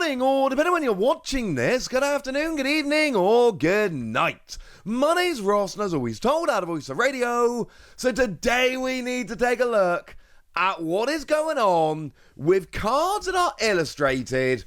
morning, or depending on when you're watching this, good afternoon, good evening, or good night. My name's Ross, and as always told, out of Voice of Radio. So today we need to take a look at what is going on with cards that are illustrated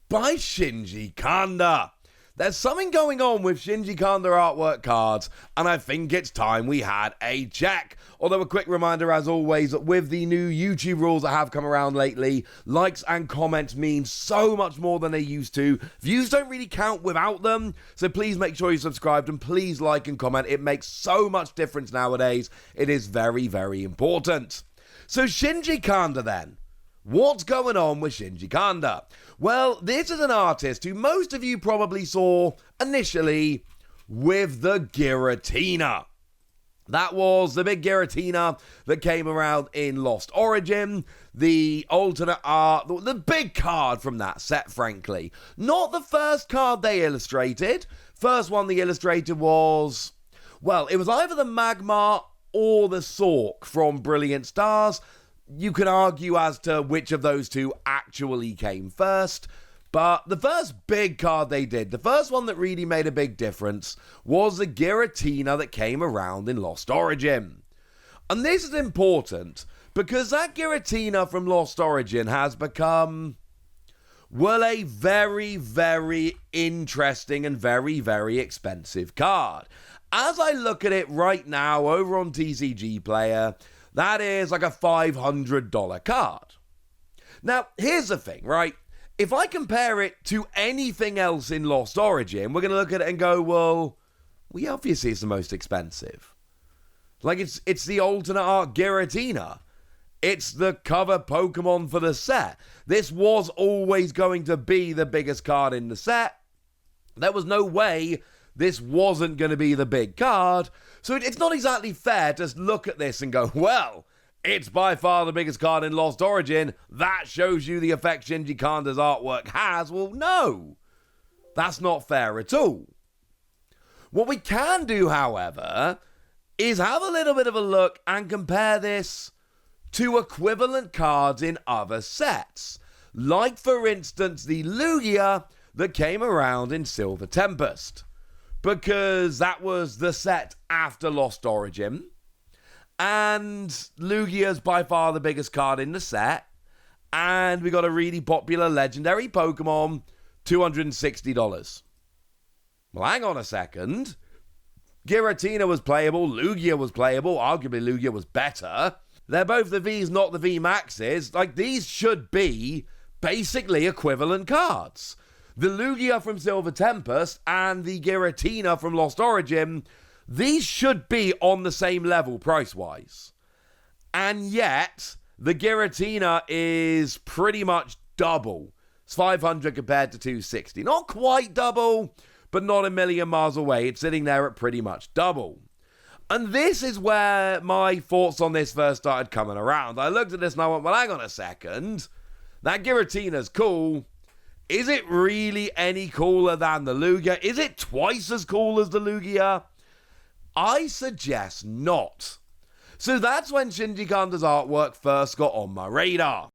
by Shinji Kanda. There's something going on with Shinji Kanda artwork cards, and I think it's time we had a check. Although a quick reminder, as always, with the new YouTube rules that have come around lately, likes and comments mean so much more than they used to. Views don't really count without them, so please make sure you're subscribed and please like and comment. It makes so much difference nowadays. It is very, very important. So Shinji Kanda then. What's going on with Shinji Kanda? Well, this is an artist who most of you probably saw initially with the Guiritina. That was the big Guiritina that came around in Lost Origin, the alternate art, the big card from that set, frankly. Not the first card they illustrated. First one they illustrated was, well, it was either the Magmar or the Sork from Brilliant Stars. You can argue as to which of those two actually came first, but the first big card they did, the first one that really made a big difference, was the Guiritina that came around in Lost Origin. And this is important because that Guiritina from Lost Origin has become, well, a very, very interesting and very, very expensive card. As I look at it right now over on TCG Player, that is like a $500 card. Now, here's the thing, right? If I compare it to anything else in Lost Origin, we're going to look at it and go, well, obviously it's the most expensive. Like, it's the alternate art Guiritina. It's the cover Pokemon for the set. This was always going to be the biggest card in the set. There was no way this wasn't going to be the big card. So it's not exactly fair to look at this and go, well, it's by far the biggest card in Lost Origin. That shows you the effect Shinji Kanda's artwork has. Well, no. That's not fair at all. What we can do, however, is have a little bit of a look and compare this to equivalent cards in other sets. Like, for instance, the Lugia that came around in Silver Tempest. Because that was the set after Lost Origin. And Lugia's by far the biggest card in the set. And we got a really popular legendary Pokemon, $260. Well, hang on a second. Guiritina was playable, Lugia was playable, arguably Lugia was better. They're both the Vs, not the V-Maxes. Like, these should be basically equivalent cards. The Lugia from Silver Tempest and the Guiritina from Lost Origin, these should be on the same level price-wise. And yet, the Guiritina is pretty much double. It's 500 compared to 260. Not quite double, but not a million miles away. It's sitting there at pretty much double. And this is where my thoughts on this first started coming around. I looked at this and I went, well, hang on a second. That Guiritina's cool. Is it really any cooler than the Lugia? Is it twice as cool as the Lugia? I suggest not. So that's when Shinji Kanda's artwork first got on my radar.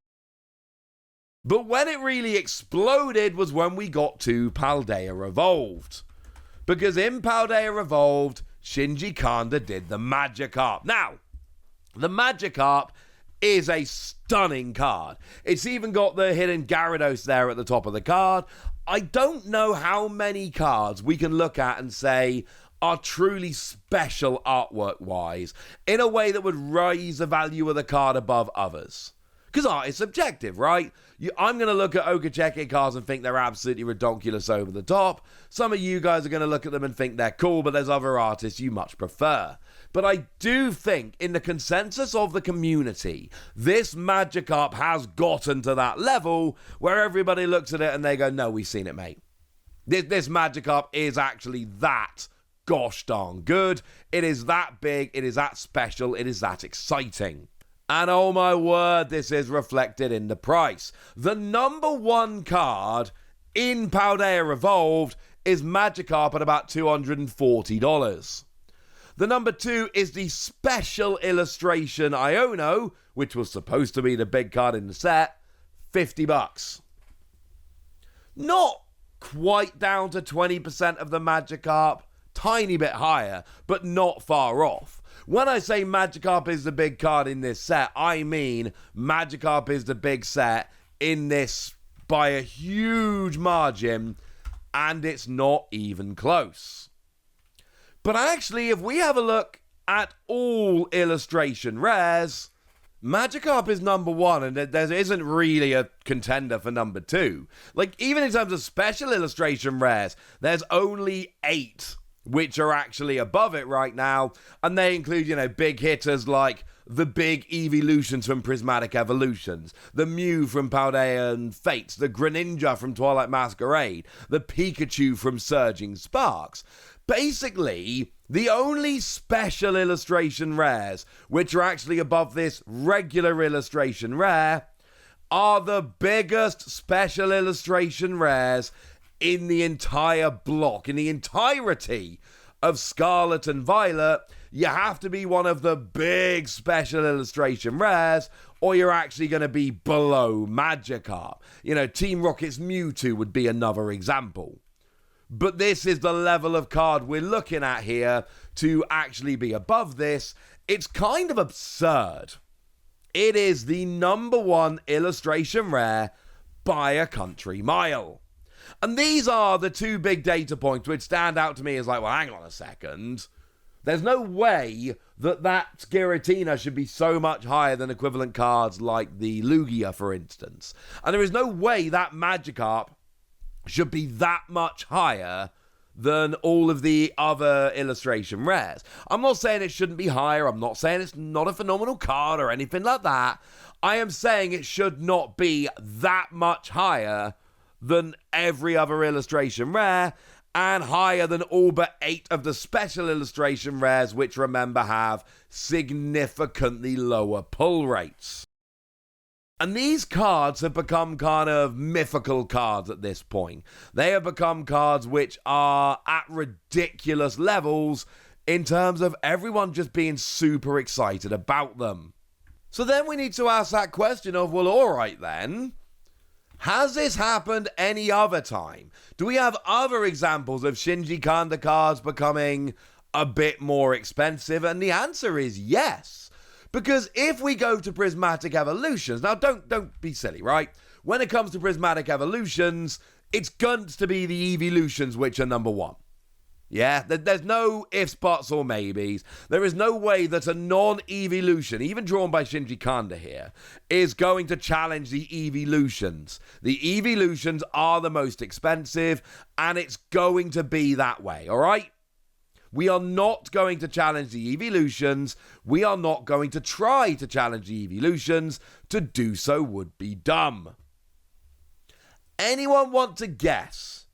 But when it really exploded was when we got to Paldea Revolved. Because in Paldea Revolved, Shinji Kanda did the Magikarp. Now, the Magikarp is a stunning card. It's even got the hidden Gyarados there at the top of the card. I don't know how many cards we can look at and say are truly special artwork-wise in a way that would raise the value of the card above others. Because art is subjective, right? I'm going to look at Okacheke cards and think they're absolutely redonkulous over the top. Some of you guys are going to look at them and think they're cool, but there's other artists you much prefer. But I do think, in the consensus of the community, this Magikarp has gotten to that level where everybody looks at it and they go, no, we've seen it, mate. This Magikarp is actually that gosh darn good. It is that big, it is that special, it is that exciting. And oh my word, this is reflected in the price. The number one card in Paldea Revolved is Magikarp at about $240. The number two is the special illustration Iono, which was supposed to be the big card in the set, $50. Not quite down to 20% of the Magikarp, tiny bit higher, but not far off. When I say Magikarp is the big card in this set, I mean Magikarp is the big set in this by a huge margin, and it's not even close. But actually, if we have a look at all illustration rares, Magikarp is number one, and there isn't really a contender for number two. Like, even in terms of special illustration rares, there's only 8 which are actually above it right now, and they include, big hitters like the big Evolutions from Prismatic Evolutions, the Mew from Paldean Fates, the Greninja from Twilight Masquerade, the Pikachu from Surging Sparks. Basically, the only special illustration rares which are actually above this regular illustration rare are the biggest special illustration rares in the entire block, in the entirety of Scarlet and Violet. You have to be one of the big special illustration rares, or you're actually going to be below Magikarp. Team Rocket's Mewtwo would be another example. But this is the level of card we're looking at here to actually be above this. It's kind of absurd. It is the number one illustration rare by a country mile. And these are the 2 big data points which stand out to me as like, well, hang on a second. There's no way that Guiritina should be so much higher than equivalent cards like the Lugia, for instance. And there is no way that Magikarp should be that much higher than all of the other illustration rares. I'm not saying it shouldn't be higher. I'm not saying it's not a phenomenal card or anything like that. I am saying it should not be that much higher than every other illustration rare, and higher than all but 8 of the special illustration rares, which, remember, have significantly lower pull rates. And these cards have become kind of mythical cards at this point. They have become cards which are at ridiculous levels in terms of everyone just being super excited about them. So then we need to ask that question of, well, all right then, has this happened any other time? Do we have other examples of Shinji Kanda cards becoming a bit more expensive? And the answer is yes. Because if we go to Prismatic Evolutions, now don't be silly, right? When it comes to Prismatic Evolutions, it's going to be the Evolutions which are number one. Yeah, there's no ifs, buts, or maybes. There is no way that a non-evolution, even drawn by Shinji Kanda here, is going to challenge the evolutions. The evolutions are the most expensive, and it's going to be that way, all right? We are not going to challenge the evolutions. We are not going to try to challenge the evolutions. To do so would be dumb. Anyone want to guess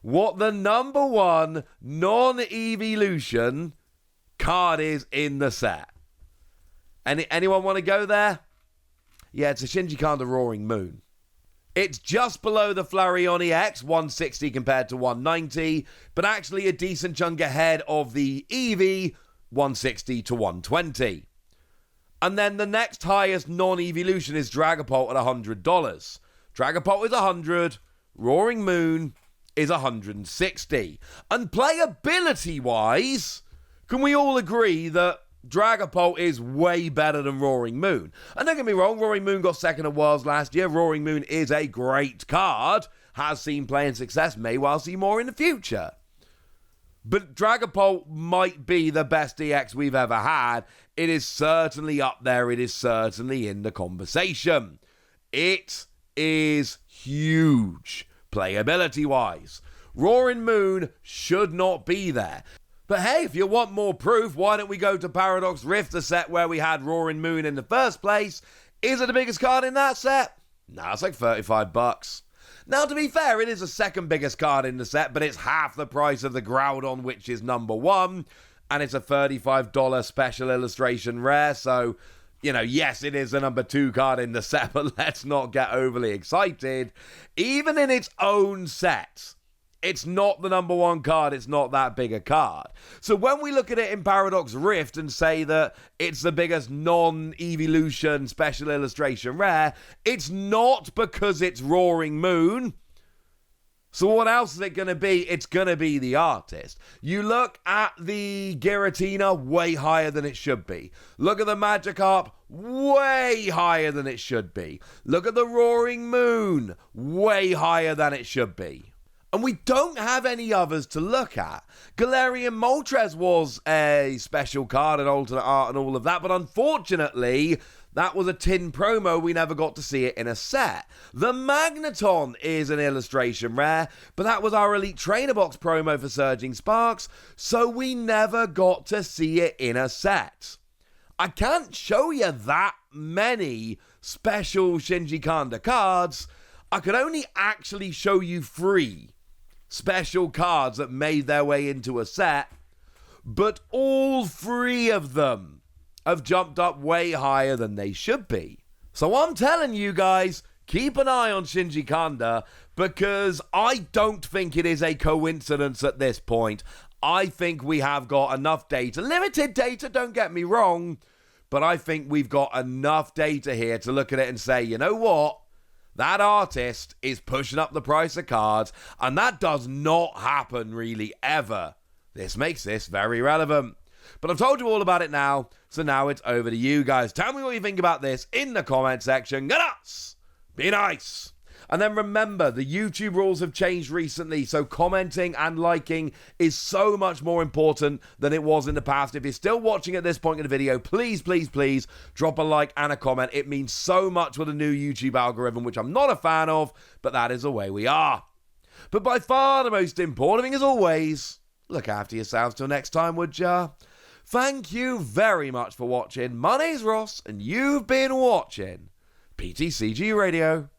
what the number one non-evolution card is in the set? Anyone want to go there? Yeah, it's a Shinji Kanda Roaring Moon. It's just below the Flareon X, 160 compared to 190, but actually a decent chunk ahead of the Eevee, 160 to 120. And then the next highest non-evolution is Dragapult at $100. Dragapult is $100, Roaring Moon is $160. And playability-wise, can we all agree that Dragapult is way better than Roaring Moon? And don't get me wrong, Roaring Moon got second at Worlds last year. Roaring Moon is a great card, has seen play and success, may well see more in the future. But Dragapult might be the best EX we've ever had. It is certainly up there. It is certainly in the conversation. It is huge playability-wise. Roaring Moon should not be there. But hey, if you want more proof, why don't we go to Paradox Rift, the set where we had Roaring Moon in the first place? Is it the biggest card in that set? No, it's like $35. Now, to be fair, it is the second biggest card in the set, but it's half the price of the Groudon, which is number one, and it's a $35 special illustration rare, so, yes, it is the number 2 card in the set, but let's not get overly excited. Even in its own set, it's not the number 1 card. It's not that big a card. So when we look at it in Paradox Rift and say that it's the biggest non-evolution special illustration rare, it's not because it's Roaring Moon. So what else is it going to be? It's going to be the artist. You look at the Guiritina, way higher than it should be. Look at the Magikarp, way higher than it should be. Look at the Roaring Moon, way higher than it should be. And we don't have any others to look at. Galarian Moltres was a special card and alternate art and all of that, but unfortunately, that was a tin promo. We never got to see it in a set. The Magneton is an illustration rare, but that was our Elite Trainer Box promo for Surging Sparks, so we never got to see it in a set. I can't show you that many special Shinji Kanda cards. I could only actually show you 3 special cards that made their way into a set, but all 3 of them have jumped up way higher than they should be. So I'm telling you guys, keep an eye on Shinji Kanda, because I don't think it is a coincidence at this point. I think we have got enough data, limited data, don't get me wrong, but I think we've got enough data here to look at it and say, you know what? That artist is pushing up the price of cards, and that does not happen really ever. This makes this very relevant. But I've told you all about it now, so now it's over to you guys. Tell me what you think about this in the comment section. Get us! Be nice! And then remember, the YouTube rules have changed recently, so commenting and liking is so much more important than it was in the past. If you're still watching at this point in the video, please, please, please drop a like and a comment. It means so much with the new YouTube algorithm, which I'm not a fan of, but that is the way we are. But by far the most important thing, as always, look after yourselves till next time, would ya? Thank you very much for watching. My name's Ross, and you've been watching PTCG Radio.